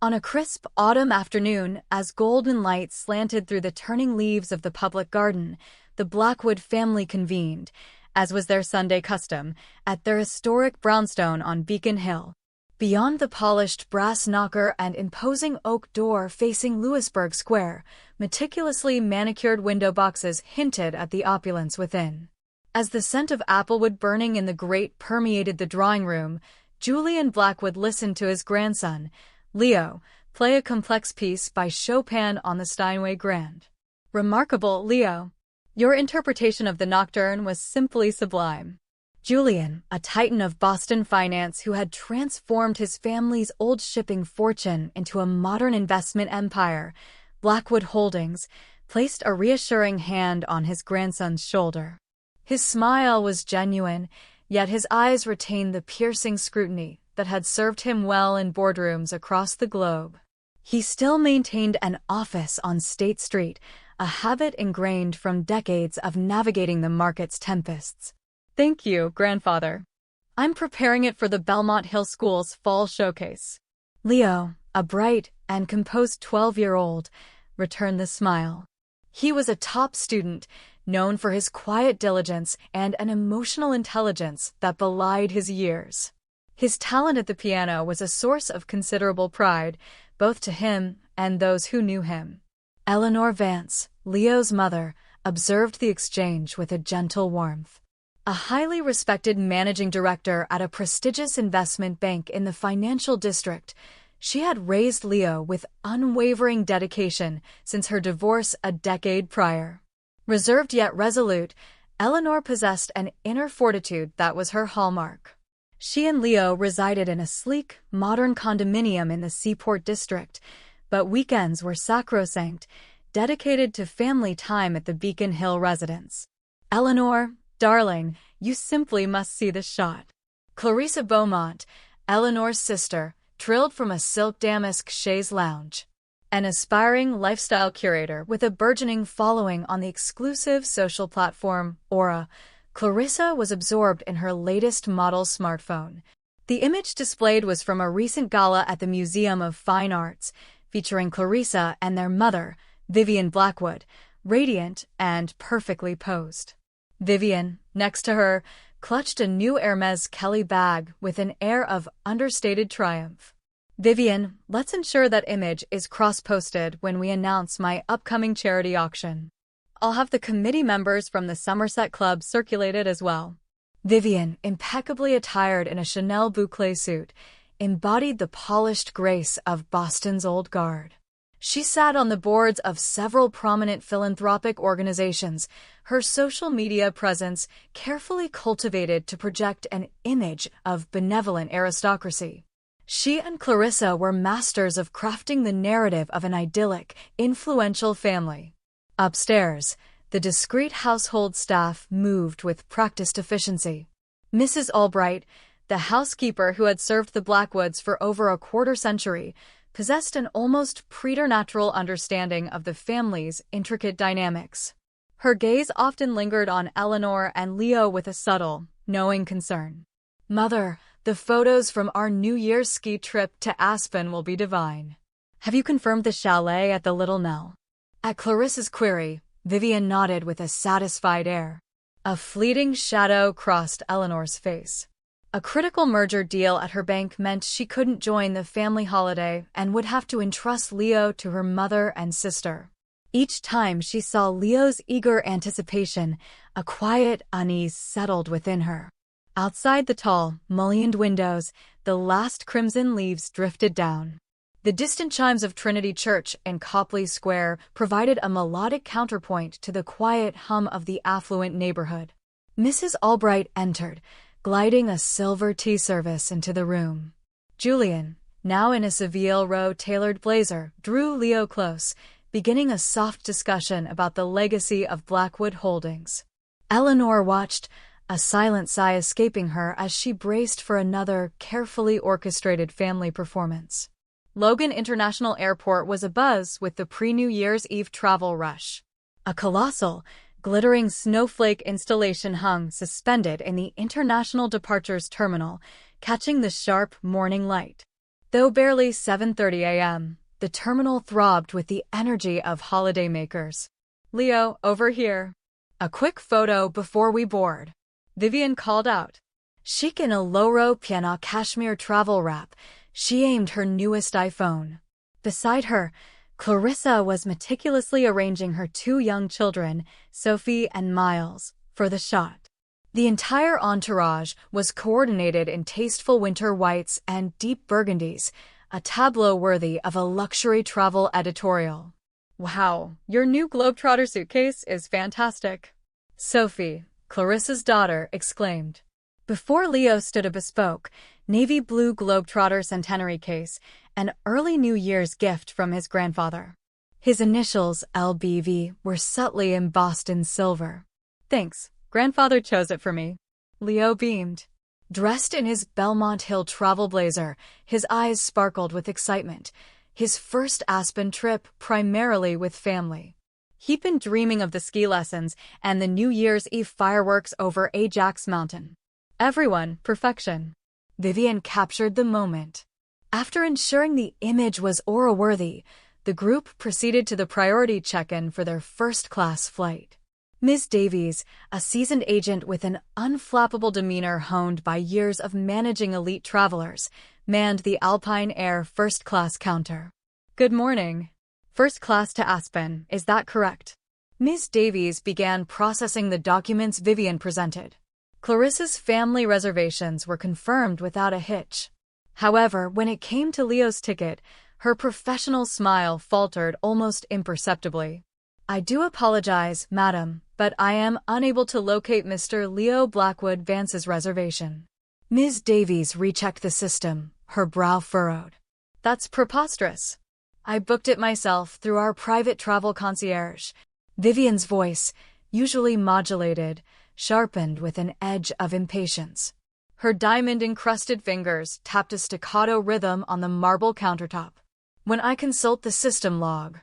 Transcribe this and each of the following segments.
On a crisp autumn afternoon, as golden light slanted through the turning leaves of the public garden, the Blackwood family convened, as was their Sunday custom, at their historic brownstone on Beacon Hill. Beyond the polished brass knocker and imposing oak door facing Louisburg Square, meticulously manicured window boxes hinted at the opulence within. As the scent of applewood burning in the grate permeated the drawing room, Julian Blackwood listened to his grandson, Leo, play a complex piece by Chopin on the Steinway Grand. Remarkable, Leo. Your interpretation of the nocturne was simply sublime. Julian, a titan of Boston finance who had transformed his family's old shipping fortune into a modern investment empire, Blackwood Holdings, placed a reassuring hand on his grandson's shoulder. His smile was genuine, yet his eyes retained the piercing scrutiny that had served him well in boardrooms across the globe. He still maintained an office on State Street, a habit ingrained from decades of navigating the market's tempests. Thank you, grandfather. I'm preparing it for the Belmont Hill School's fall showcase. Leo, a bright and composed 12-year-old, returned the smile. He was a top student, known for his quiet diligence and an emotional intelligence that belied his years. His talent at the piano was a source of considerable pride, both to him and those who knew him. Eleanor Vance, Leo's mother, observed the exchange with a gentle warmth. A highly respected managing director at a prestigious investment bank in the financial district, she had raised Leo with unwavering dedication since her divorce a decade prior. Reserved yet resolute, Eleanor possessed an inner fortitude that was her hallmark. She and Leo resided in a sleek, modern condominium in the Seaport district, but weekends were sacrosanct, dedicated to family time at the Beacon Hill residence. Eleanor, darling, you simply must see this shot. Clarissa Beaumont, Eleanor's sister, trilled from a silk damask chaise lounge. An aspiring lifestyle curator with a burgeoning following on the exclusive social platform Aura, Clarissa was absorbed in her latest model smartphone. The image displayed was from a recent gala at the Museum of Fine Arts, featuring Clarissa and their mother, Vivian Blackwood, radiant and perfectly posed. Vivian, next to her, clutched a new Hermes Kelly bag with an air of understated triumph. Vivian, let's ensure that image is cross-posted when we announce my upcoming charity auction. I'll have the committee members from the Somerset Club circulated as well. Vivian, impeccably attired in a Chanel boucle suit, embodied the polished grace of Boston's old guard. She sat on the boards of several prominent philanthropic organizations, her social media presence carefully cultivated to project an image of benevolent aristocracy. She and Clarissa were masters of crafting the narrative of an idyllic, influential family. Upstairs, the discreet household staff moved with practiced efficiency. Mrs. Albright, the housekeeper who had served the Blackwoods for over a quarter-century, possessed an almost preternatural understanding of the family's intricate dynamics. Her gaze often lingered on Eleanor and Leo with a subtle, knowing concern. Mother, the photos from our New Year's ski trip to Aspen will be divine. Have you confirmed the chalet at the Little Nell? At Clarissa's query, Vivian nodded with a satisfied air. A fleeting shadow crossed Eleanor's face. A critical merger deal at her bank meant she couldn't join the family holiday and would have to entrust Leo to her mother and sister. Each time she saw Leo's eager anticipation, a quiet unease settled within her. Outside the tall, mullioned windows, the last crimson leaves drifted down. The distant chimes of Trinity Church in Copley Square provided a melodic counterpoint to the quiet hum of the affluent neighborhood. Mrs. Albright entered, gliding a silver tea service into the room. Julian, now in a Savile Row tailored blazer, drew Leo close, beginning a soft discussion about the legacy of Blackwood Holdings. Eleanor watched, a silent sigh escaping her as she braced for another carefully orchestrated family performance. Logan International Airport was abuzz with the pre-New Year's Eve travel rush. A colossal, glittering snowflake installation hung suspended in the International Departures Terminal, catching the sharp morning light. Though barely 7:30 a.m., the terminal throbbed with the energy of holidaymakers. "Leo, over here. A quick photo before we board," Vivian called out. Chic in a Loro Piana cashmere travel wrap, she aimed her newest iPhone. Beside her, Clarissa was meticulously arranging her two young children, Sophie and Miles, for the shot. The entire entourage was coordinated in tasteful winter whites and deep burgundies, a tableau worthy of a luxury travel editorial. "Wow, your new Globetrotter suitcase is fantastic," Sophie, Clarissa's daughter, exclaimed. Before Leo stood a bespoke, navy blue Globetrotter centenary case, an early New Year's gift from his grandfather. His initials, LBV, were subtly embossed in silver. "Thanks, grandfather chose it for me," Leo beamed. Dressed in his Belmont Hill travel blazer, his eyes sparkled with excitement. His first Aspen trip primarily with family. He'd been dreaming of the ski lessons and the New Year's Eve fireworks over Ajax Mountain. Everyone, perfection. Vivian captured the moment. After ensuring the image was aura-worthy, the group proceeded to the priority check-in for their first-class flight. Ms. Davies, a seasoned agent with an unflappable demeanor honed by years of managing elite travelers, manned the Alpine Air first-class counter. "Good morning. First class to Aspen, is that correct?" Ms. Davies began processing the documents Vivian presented. Clarissa's family reservations were confirmed without a hitch. However, when it came to Leo's ticket, her professional smile faltered almost imperceptibly. "I do apologize, madam, but I am unable to locate Mr. Leo Blackwood Vance's reservation." Ms. Davies rechecked the system, her brow furrowed. "That's preposterous. I booked it myself through our private travel concierge." Vivian's voice, usually modulated, sharpened with an edge of impatience. Her diamond-encrusted fingers tapped a staccato rhythm on the marble countertop. "When I consult the system log."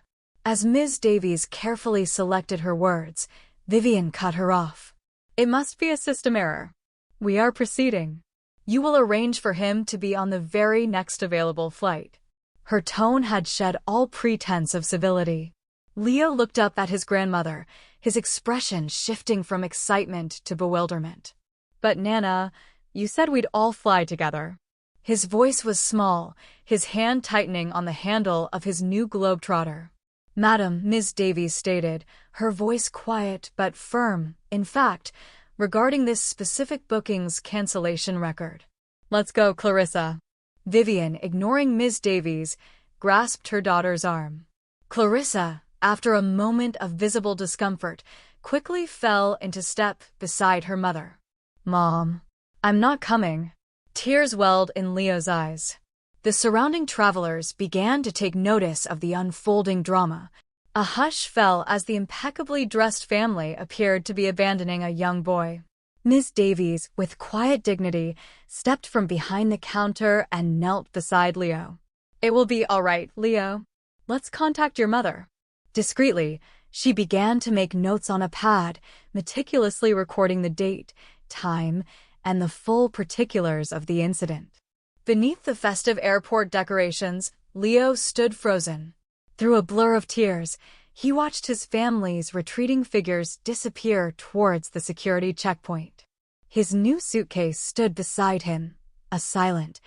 As Ms. Davies carefully selected her words, Vivian cut her off. "It must be a system error. We are proceeding. You will arrange for him to be on the very next available flight." Her tone had shed all pretense of civility. Leo looked up at his grandmother, his expression shifting from excitement to bewilderment. "But Nana, you said we'd all fly together." His voice was small, his hand tightening on the handle of his new Globetrotter. "Madam," Ms. Davies stated, her voice quiet but firm, in fact, regarding this specific booking's cancellation record. "Let's go, Clarissa." Vivian, ignoring Ms. Davies, grasped her daughter's arm. Clarissa, after a moment of visible discomfort, quickly fell into step beside her mother. "Mom, I'm not coming." Tears welled in Leo's eyes. The surrounding travelers began to take notice of the unfolding drama. A hush fell as the impeccably dressed family appeared to be abandoning a young boy. Ms. Davies, with quiet dignity, stepped from behind the counter and knelt beside Leo. "It will be all right, Leo. Let's contact your mother." Discreetly, she began to make notes on a pad, meticulously recording the date, time, and the full particulars of the incident. Beneath the festive airport decorations, Leo stood frozen. Through a blur of tears, he watched his family's retreating figures disappear towards the security checkpoint. His new suitcase stood beside him, a silent,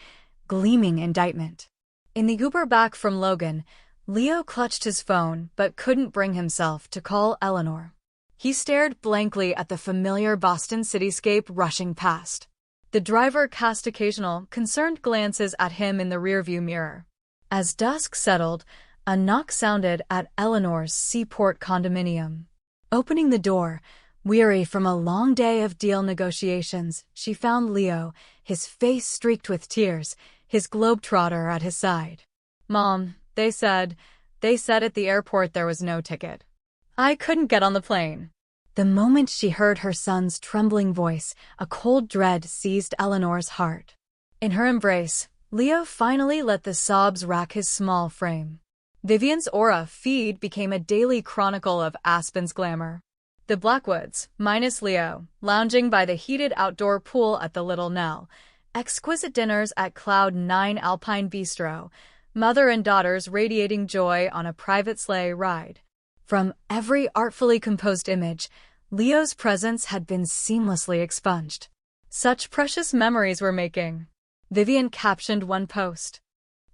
gleaming indictment. In the Uber back from Logan, Leo clutched his phone but couldn't bring himself to call Eleanor. He stared blankly at the familiar Boston cityscape rushing past. The driver cast occasional, concerned glances at him in the rearview mirror. As dusk settled, a knock sounded at Eleanor's Seaport condominium. Opening the door, weary from a long day of deal negotiations, she found Leo, his face streaked with tears, his Globetrotter at his side. "Mom, they said at the airport there was no ticket. I couldn't get on the plane." The moment she heard her son's trembling voice, a cold dread seized Eleanor's heart. In her embrace, Leo finally let the sobs rack his small frame. Vivian's aura feed became a daily chronicle of Aspen's glamour. The Blackwoods, minus Leo, lounging by the heated outdoor pool at the Little Nell, exquisite dinners at Cloud 9 Alpine Bistro, mother and daughters radiating joy on a private sleigh ride. From every artfully composed image, Leo's presence had been seamlessly expunged. Such precious memories we're making, Vivian captioned one post.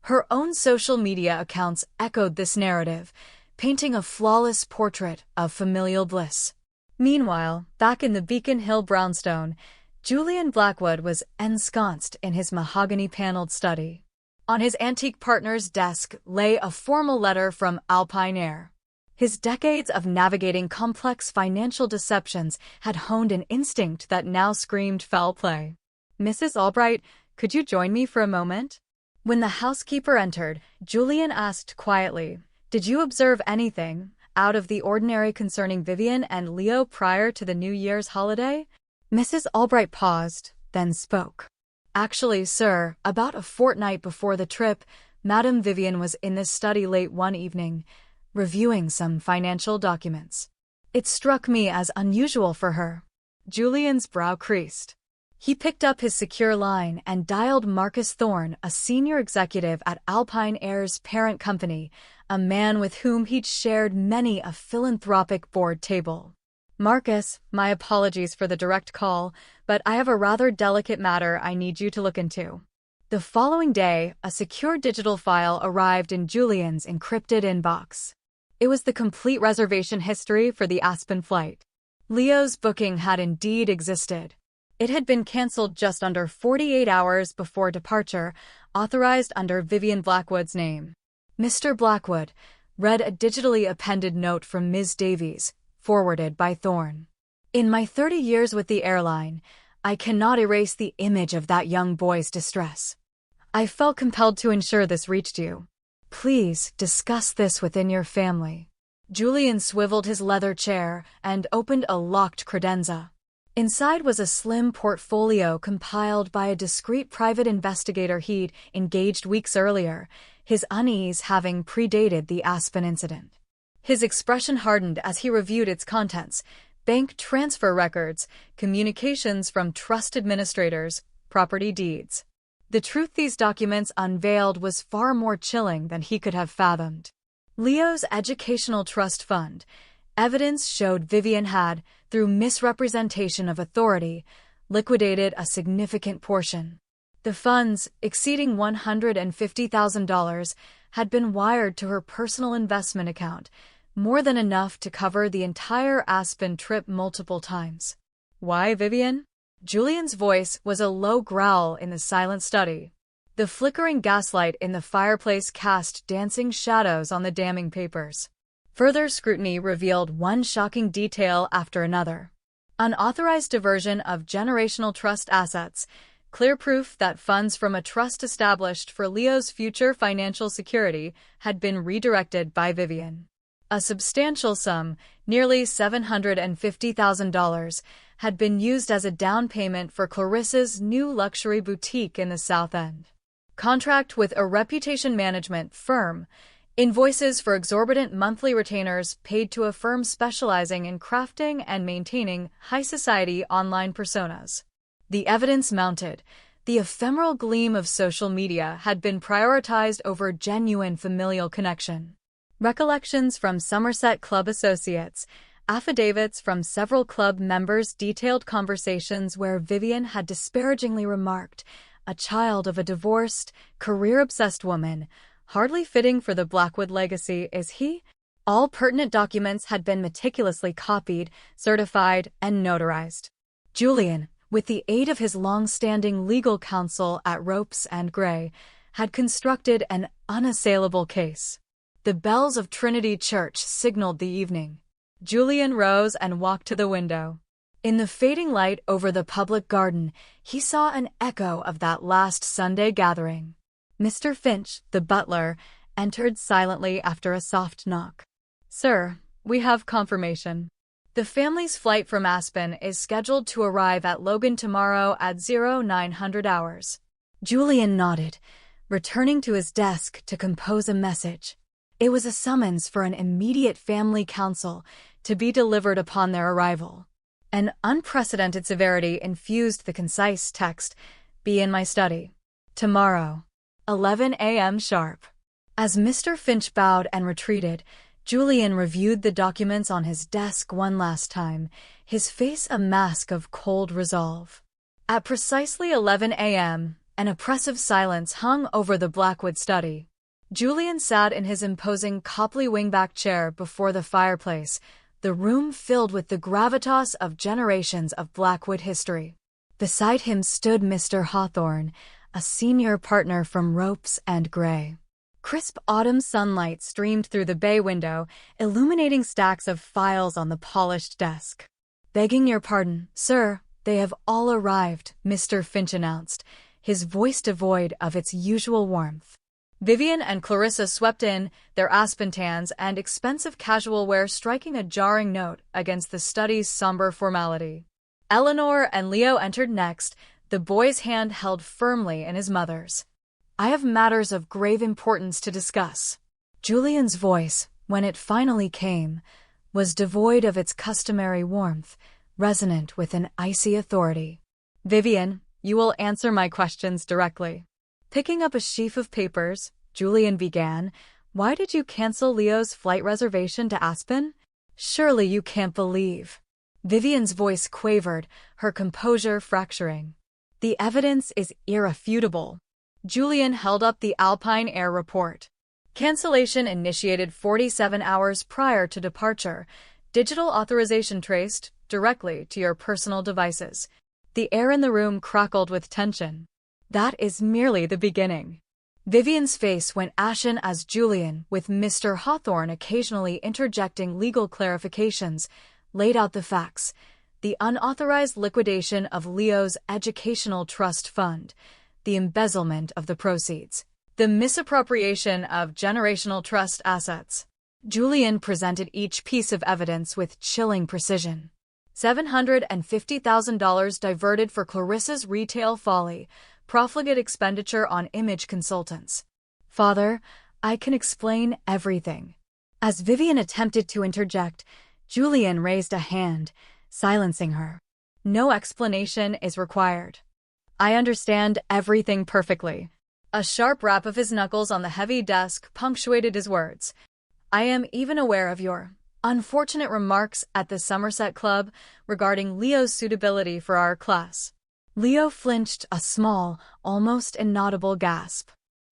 Her own social media accounts echoed this narrative, painting a flawless portrait of familial bliss. Meanwhile, back in the Beacon Hill brownstone, Julian Blackwood was ensconced in his mahogany-paneled study. On his antique partner's desk lay a formal letter from Alpine Air. His decades of navigating complex financial deceptions had honed an instinct that now screamed foul play. "Mrs. Albright, could you join me for a moment?" When the housekeeper entered, Julian asked quietly, "Did you observe anything out of the ordinary concerning Vivian and Leo prior to the New Year's holiday?" Mrs. Albright paused, then spoke. "Actually, sir, about a fortnight before the trip, Madame Vivian was in this study late one evening, reviewing some financial documents. It struck me as unusual for her." Julian's brow creased. He picked up his secure line and dialed Marcus Thorne, a senior executive at Alpine Air's parent company, a man with whom he'd shared many a philanthropic board table. "Marcus, my apologies for the direct call, but I have a rather delicate matter I need you to look into." The following day, a secure digital file arrived in Julian's encrypted inbox. It was the complete reservation history for the Aspen flight. Leo's booking had indeed existed. It had been cancelled just under 48 hours before departure, authorized under Vivian Blackwood's name. "Mr. Blackwood," read a digitally appended note from Ms. Davies, forwarded by Thorne. "In my 30 years with the airline, I cannot erase the image of that young boy's distress. I felt compelled to ensure this reached you. Please discuss this within your family." Julian swiveled his leather chair and opened a locked credenza. Inside was a slim portfolio compiled by a discreet private investigator he'd engaged weeks earlier, his unease having predated the Aspen incident. His expression hardened as he reviewed its contents: bank transfer records, communications from trust administrators, property deeds. The truth these documents unveiled was far more chilling than he could have fathomed. Leo's educational trust fund. Evidence showed Vivian had, through misrepresentation of authority, liquidated a significant portion. The funds, exceeding $150,000, had been wired to her personal investment account, more than enough to cover the entire Aspen trip multiple times. "Why, Vivian?" Julian's voice was a low growl in the silent study. The flickering gaslight in the fireplace cast dancing shadows on the damning papers. Further scrutiny revealed one shocking detail after another. Unauthorized diversion of generational trust assets, clear proof that funds from a trust established for Leo's future financial security had been redirected by Vivian. A substantial sum, nearly $750,000, had been used as a down payment for Clarissa's new luxury boutique in the South End. Contract with a reputation management firm, invoices for exorbitant monthly retainers paid to a firm specializing in crafting and maintaining high-society online personas. The evidence mounted. The ephemeral gleam of social media had been prioritized over genuine familial connection. Recollections from Somerset Club associates, affidavits from several club members detailed conversations where Vivian had disparagingly remarked, "A child of a divorced, career-obsessed woman, hardly fitting for the Blackwood legacy, is he?" All pertinent documents had been meticulously copied, certified, and notarized. Julian, with the aid of his long-standing legal counsel at Ropes and Gray, had constructed an unassailable case. The bells of Trinity Church signaled the evening. Julian rose and walked to the window. In the fading light over the public garden, he saw an echo of that last Sunday gathering. Mr. Finch, the butler, entered silently after a soft knock. "Sir, we have confirmation. The family's flight from Aspen is scheduled to arrive at Logan tomorrow at 0900 hours. Julian nodded, returning to his desk to compose a message. It was a summons for an immediate family council to be delivered upon their arrival. An unprecedented severity infused the concise text, Be in my study. Tomorrow, 11 a.m. sharp. As Mr. Finch bowed and retreated, Julian reviewed the documents on his desk one last time, his face a mask of cold resolve. At precisely 11 a.m., an oppressive silence hung over the Blackwood study. Julian sat in his imposing Copley wingback chair before the fireplace, the room filled with the gravitas of generations of Blackwood history. Beside him stood Mr. Hawthorne, a senior partner from Ropes and Gray. Crisp autumn sunlight streamed through the bay window, illuminating stacks of files on the polished desk. "Begging your pardon, sir, they have all arrived," Mr. Finch announced, his voice devoid of its usual warmth. Vivian and Clarissa swept in, their aspen tans and expensive casual wear striking a jarring note against the study's somber formality. Eleanor and Leo entered next, the boy's hand held firmly in his mother's. "I have matters of grave importance to discuss." Julian's voice, when it finally came, was devoid of its customary warmth, resonant with an icy authority. "Vivian, you will answer my questions directly." Picking up a sheaf of papers, Julian began, "Why did you cancel Leo's flight reservation to Aspen? Surely you can't believe." Vivian's voice quavered, her composure fracturing. "The evidence is irrefutable." Julian held up the Alpine Air report. Cancellation initiated 47 hours prior to departure. Digital authorization traced directly to your personal devices. The air in the room crackled with tension. "That is merely the beginning." Vivian's face went ashen as Julian, with Mr. Hawthorne occasionally interjecting legal clarifications, laid out the facts. The unauthorized liquidation of Leo's educational trust fund, the embezzlement of the proceeds, the misappropriation of generational trust assets. Julian presented each piece of evidence with chilling precision. $750,000 diverted for Clarissa's retail folly, profligate expenditure on image consultants. "Father, I can explain everything." As Vivian attempted to interject, Julian raised a hand, silencing her. "No explanation is required. I understand everything perfectly." A sharp rap of his knuckles on the heavy desk punctuated his words. "I am even aware of your unfortunate remarks at the Somerset Club regarding Leo's suitability for our class." Leo flinched a small, almost inaudible gasp.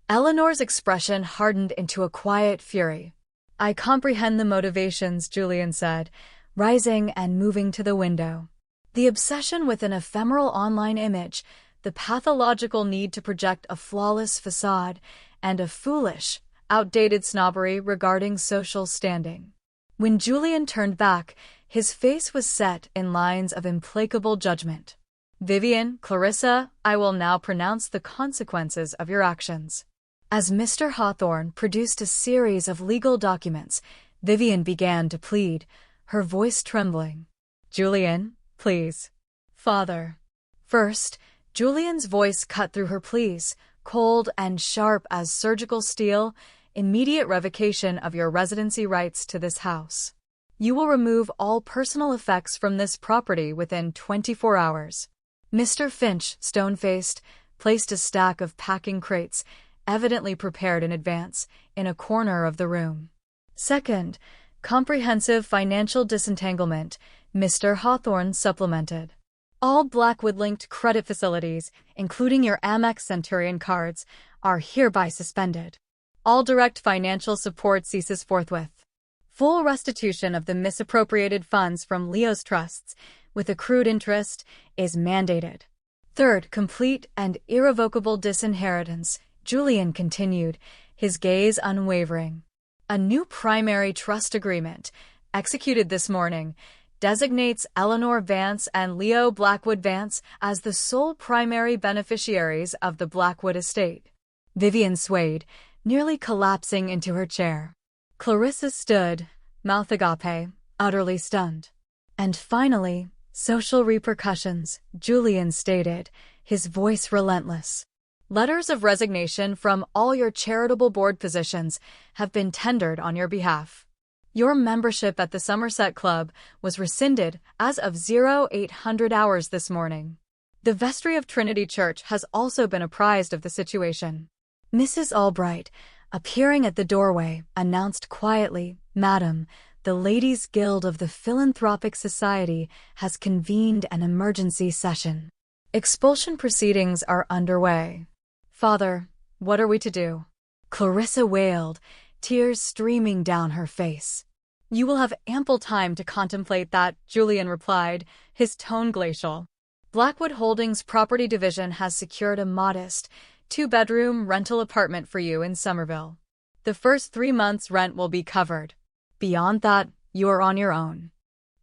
Eleanor's expression hardened into a quiet fury. "I comprehend the motivations," Julian said, rising and moving to the window. The obsession with an ephemeral online image, the pathological need to project a flawless facade, and a foolish, outdated snobbery regarding social standing. When Julian turned back, his face was set in lines of implacable judgment. "Vivian, Clarissa, I will now pronounce the consequences of your actions." As Mr. Hawthorne produced a series of legal documents, Vivian began to plead, her voice trembling. "Julian, please." "Father." First, Julian's voice cut through her pleas, cold and sharp as surgical steel, "immediate revocation of your residency rights to this house. You will remove all personal effects from this property within 24 hours. Mr. Finch, stone-faced, placed a stack of packing crates, evidently prepared in advance, in a corner of the room. "Second, comprehensive financial disentanglement," Mr. Hawthorne supplemented. "All Blackwood-linked credit facilities, including your Amex Centurion cards, are hereby suspended. All direct financial support ceases forthwith. Full restitution of the misappropriated funds from Leo's trusts, with accrued interest, is mandated. Third, complete and irrevocable disinheritance," Julian continued, his gaze unwavering. "A new primary trust agreement, executed this morning, designates Eleanor Vance and Leo Blackwood Vance as the sole primary beneficiaries of the Blackwood estate." Vivian swayed, nearly collapsing into her chair. Clarissa stood, mouth agape, utterly stunned. "And finally, social repercussions," Julian stated, his voice relentless. "Letters of resignation from all your charitable board positions have been tendered on your behalf. Your membership at the Somerset Club was rescinded as of 0800 hours this morning. The vestry of Trinity Church has also been apprised of the situation. Mrs. Albright, appearing at the doorway, announced quietly, "Madam, the Ladies' Guild of the Philanthropic Society has convened an emergency session. Expulsion proceedings are underway." "Father, what are we to do?" Clarissa wailed, tears streaming down her face. "You will have ample time to contemplate that," Julian replied, his tone glacial. "Blackwood Holdings Property Division has secured a modest, 2-bedroom rental apartment for you in Somerville. The first 3 months' rent will be covered. Beyond that, you are on your own."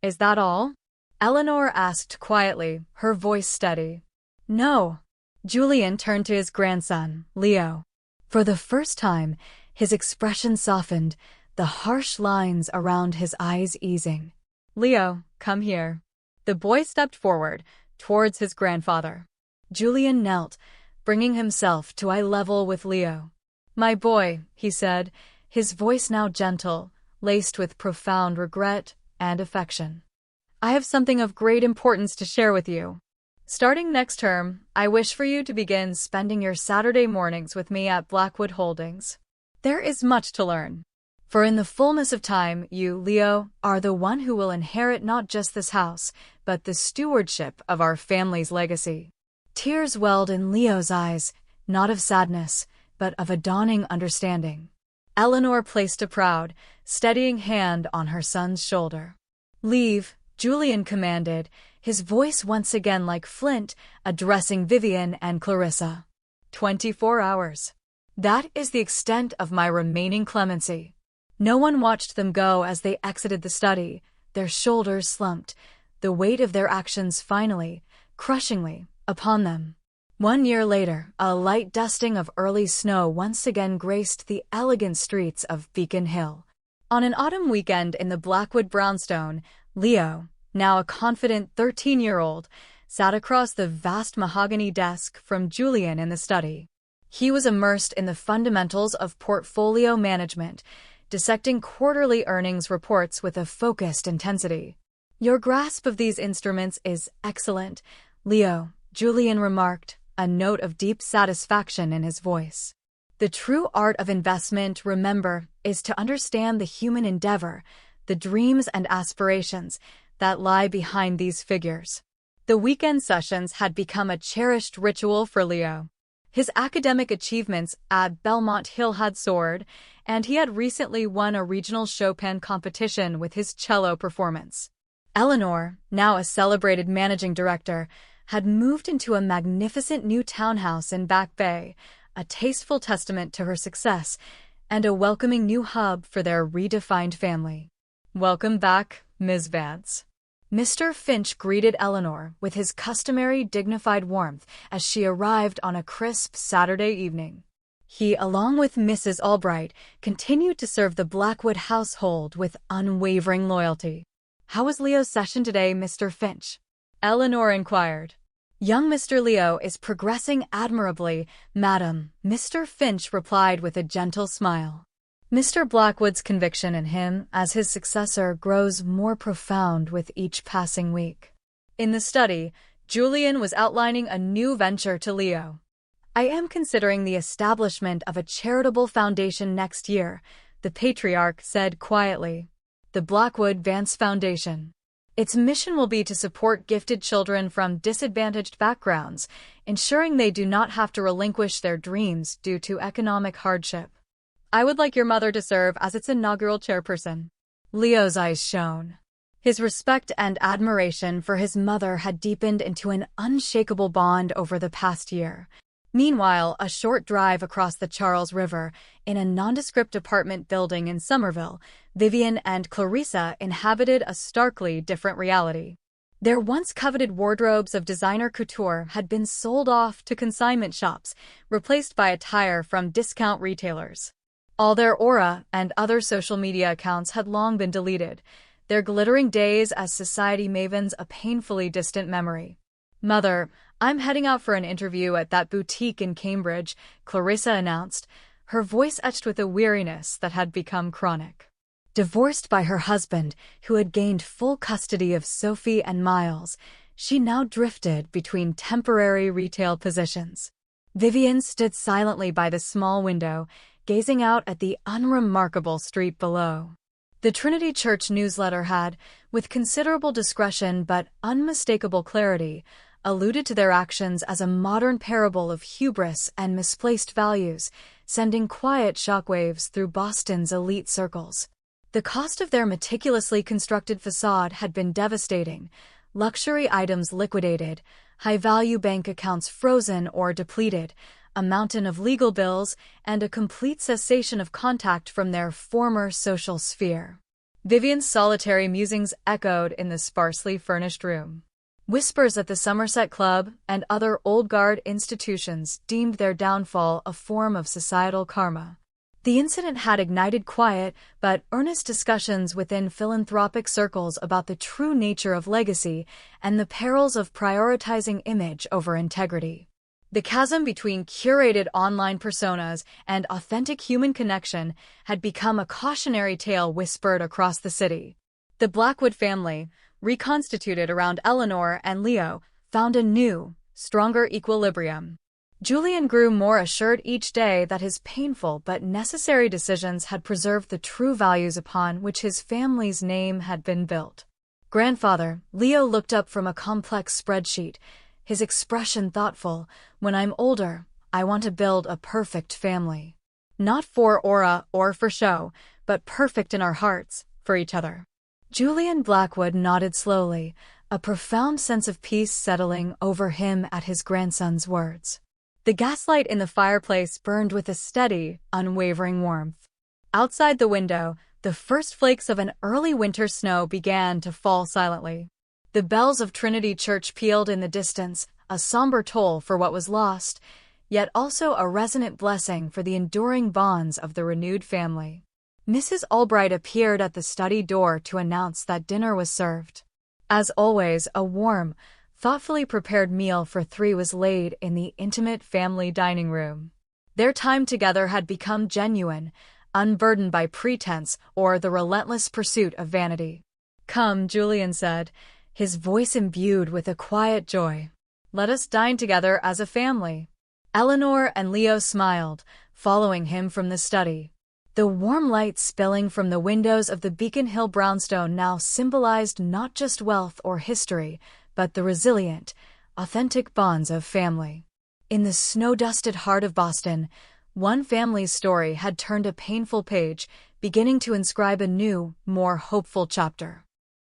"Is that all?" Eleanor asked quietly, her voice steady. "No." Julian turned to his grandson, Leo. For the first time, his expression softened, the harsh lines around his eyes easing. "Leo, come here." The boy stepped forward, towards his grandfather. Julian knelt, bringing himself to eye level with Leo. "My boy," he said, his voice now gentle, laced with profound regret and affection. "I have something of great importance to share with you. Starting next term, I wish for you to begin spending your Saturday mornings with me at Blackwood Holdings. There is much to learn. For in the fullness of time, you, Leo, are the one who will inherit not just this house, but the stewardship of our family's legacy." Tears welled in Leo's eyes, not of sadness, but of a dawning understanding. Eleanor placed a proud, steadying hand on her son's shoulder. "Leave," Julian commanded, his voice once again like flint, addressing Vivian and Clarissa. 24 hours. That is the extent of my remaining clemency." No one watched them go as they exited the study, their shoulders slumped, the weight of their actions finally, crushingly, upon them. 1 year later, a light dusting of early snow once again graced the elegant streets of Beacon Hill. On an autumn weekend in the Blackwood brownstone, Leo, now a confident 13-year-old, sat across the vast mahogany desk from Julian in the study. He was immersed in the fundamentals of portfolio management, dissecting quarterly earnings reports with a focused intensity. "Your grasp of these instruments is excellent, Leo," Julian remarked, a note of deep satisfaction in his voice. "The true art of investment, remember, is to understand the human endeavor, the dreams and aspirations that lie behind these figures." The weekend sessions had become a cherished ritual for Leo. His academic achievements at Belmont Hill had soared, and he had recently won a regional Chopin competition with his cello performance. Eleanor, now a celebrated managing director, had moved into a magnificent new townhouse in Back Bay, a tasteful testament to her success and a welcoming new hub for their redefined family. "Welcome back, Ms. Vance." Mr. Finch greeted Eleanor with his customary dignified warmth as she arrived on a crisp Saturday evening. He, along with Mrs. Albright, continued to serve the Blackwood household with unwavering loyalty. "How was Leo's session today, Mr. Finch?" Eleanor inquired. "Young Mr. Leo is progressing admirably, madam," Mr. Finch replied with a gentle smile. Mr. Blackwood's conviction in him as his successor grows more profound with each passing week. In the study, Julian was outlining a new venture to Leo. "I am considering the establishment of a charitable foundation next year," the patriarch said quietly. "The Blackwood Vance Foundation. Its mission will be to support gifted children from disadvantaged backgrounds, ensuring they do not have to relinquish their dreams due to economic hardship. I would like your mother to serve as its inaugural chairperson." Leo's eyes shone. His respect and admiration for his mother had deepened into an unshakable bond over the past year. Meanwhile, a short drive across the Charles River, in a nondescript apartment building in Somerville, Vivian and Clarissa inhabited a starkly different reality. Their once coveted wardrobes of designer couture had been sold off to consignment shops, replaced by attire from discount retailers. All their aura and other social media accounts had long been deleted, their glittering days as society mavens a painfully distant memory. "Mother, I'm heading out for an interview at that boutique in Cambridge," Clarissa announced, her voice etched with a weariness that had become chronic. Divorced by her husband, who had gained full custody of Sophie and Miles, she now drifted between temporary retail positions. Vivian stood silently by the small window, gazing out at the unremarkable street below. The Trinity Church newsletter had, with considerable discretion but unmistakable clarity, alluded to their actions as a modern parable of hubris and misplaced values, sending quiet shockwaves through Boston's elite circles. The cost of their meticulously constructed facade had been devastating: luxury items liquidated, high-value bank accounts frozen or depleted, a mountain of legal bills, and a complete cessation of contact from their former social sphere. Vivian's solitary musings echoed in the sparsely furnished room. Whispers at the Somerset Club and other old-guard institutions deemed their downfall a form of societal karma. The incident had ignited quiet but earnest discussions within philanthropic circles about the true nature of legacy and the perils of prioritizing image over integrity. The chasm between curated online personas and authentic human connection had become a cautionary tale whispered across the city. The Blackwood family, reconstituted around Eleanor and Leo, found a new, stronger equilibrium. Julian grew more assured each day that his painful but necessary decisions had preserved the true values upon which his family's name had been built. Grandfather, Leo looked up from a complex spreadsheet, his expression thoughtful. "When I'm older, I want to build a perfect family. Not for aura or for show, but perfect in our hearts, for each other." Julian Blackwood nodded slowly, a profound sense of peace settling over him at his grandson's words. The gaslight in the fireplace burned with a steady, unwavering warmth. Outside the window, the first flakes of an early winter snow began to fall silently. The bells of Trinity Church pealed in the distance, a somber toll for what was lost, yet also a resonant blessing for the enduring bonds of the renewed family. Mrs. Albright appeared at the study door to announce that dinner was served. As always, a warm, thoughtfully prepared meal for three was laid in the intimate family dining room. Their time together had become genuine, unburdened by pretense or the relentless pursuit of vanity. "Come," Julian said, his voice imbued with a quiet joy. "Let us dine together as a family." Eleanor and Leo smiled, following him from the study. The warm light spilling from the windows of the Beacon Hill brownstone now symbolized not just wealth or history, but the resilient, authentic bonds of family. In the snow-dusted heart of Boston, one family's story had turned a painful page, beginning to inscribe a new, more hopeful chapter.